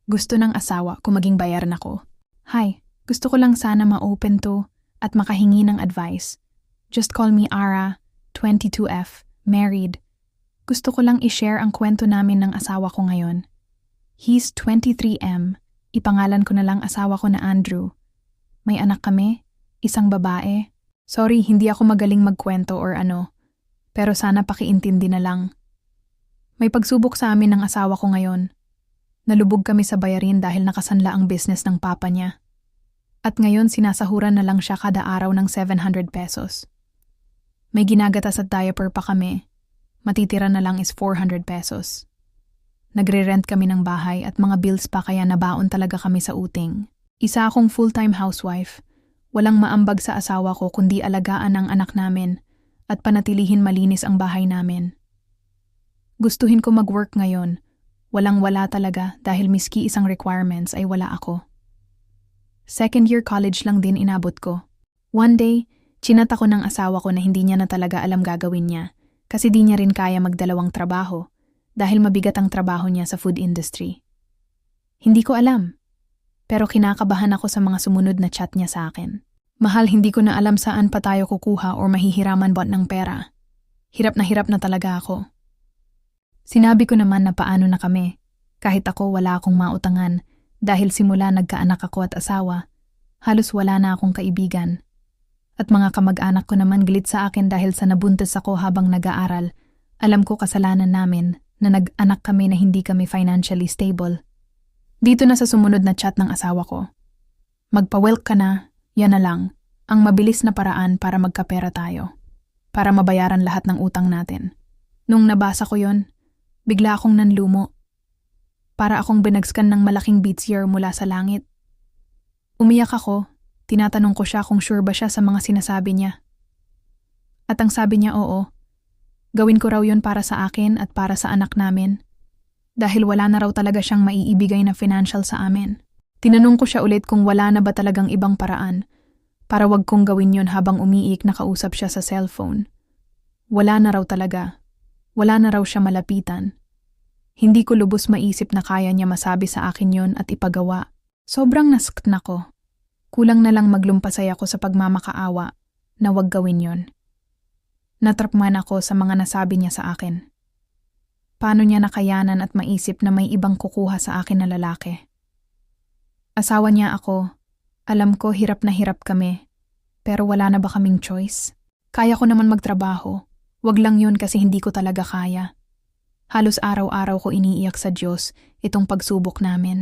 Gusto ng asawa ko maging bayaran ako. Hi, gusto ko lang sana ma-open to at makahingi ng advice. Just call me Ara, 22F, married. Gusto ko lang i-share ang kwento namin ng asawa ko ngayon. He's 23M. Ipangalan ko na lang asawa ko na Andrew. May anak kami, isang babae. Sorry, hindi ako magaling magkwento or ano. Pero sana pakiintindi na lang. May pagsubok sa amin ng asawa ko ngayon. Nalubog kami sa bayarin dahil nakasanla ang business ng papa niya. At ngayon sinasahuran na lang siya kada araw ng 700 pesos. May ginagatas at diaper pa kami. Matitira na lang is 400 pesos. Nagre-rent kami ng bahay at mga bills pa kaya nabaon talaga kami sa uting. Isa akong full-time housewife. Walang maambag sa asawa ko kundi alagaan ang anak namin at panatilihin malinis ang bahay namin. Gustuhin ko mag-work ngayon. Walang-wala talaga dahil miski isang requirements ay wala ako. Second year college lang din inabot ko. One day, chinat ako ng asawa ko na hindi niya na talaga alam gagawin niya kasi di niya rin kaya magdalawang trabaho dahil mabigat ang trabaho niya sa food industry. Hindi ko alam, pero kinakabahan ako sa mga sumunod na chat niya sa akin. Mahal, hindi ko na alam saan pa tayo kukuha o mahihiraman ba ng pera. Hirap na talaga ako. Sinabi ko naman na paano na kami. Kahit ako wala akong mautangan dahil simula nagkaanak ako at asawa, halos wala na akong kaibigan. At mga kamag-anak ko naman galit sa akin dahil sa nabuntis ako habang nag-aaral. Alam ko kasalanan namin na nag-anak kami na hindi kami financially stable. Dito na sa sumunod na chat ng asawa ko. Magpa-welk ka na, yan na lang. Ang mabilis na paraan para magkapera tayo. Para mabayaran lahat ng utang natin. Nung nabasa ko yon, bigla akong nanlumo. Para akong binagskan ng malaking beatsier mula sa langit. Umiyak ako, tinatanong ko siya kung sure ba siya sa mga sinasabi niya. At ang sabi niya oo, gawin ko raw yon para sa akin at para sa anak namin. Dahil wala na raw talaga siyang maiibigay na financial sa amin. Tinanong ko siya ulit kung wala na ba talagang ibang paraan para wag kong gawin yon habang umiik nakausap siya sa cellphone. Wala na raw talaga. Wala na raw siya malapitan. Hindi ko lubos maisip na kaya niya masabi sa akin yon at ipagawa. Sobrang naskt na ko. Kulang na lang maglumpasay ako sa pagmamakaawa na wag gawin yon. Natrap man ako sa mga nasabi niya sa akin. Paano niya nakayanan at maisip na may ibang kukuha sa akin na lalaki? Asawa niya ako. Alam ko hirap na hirap kami. Pero wala na ba kaming choice? Kaya ko naman magtrabaho. Wag lang yun kasi hindi ko talaga kaya. Halos araw-araw ko iniiyak sa Diyos itong pagsubok namin.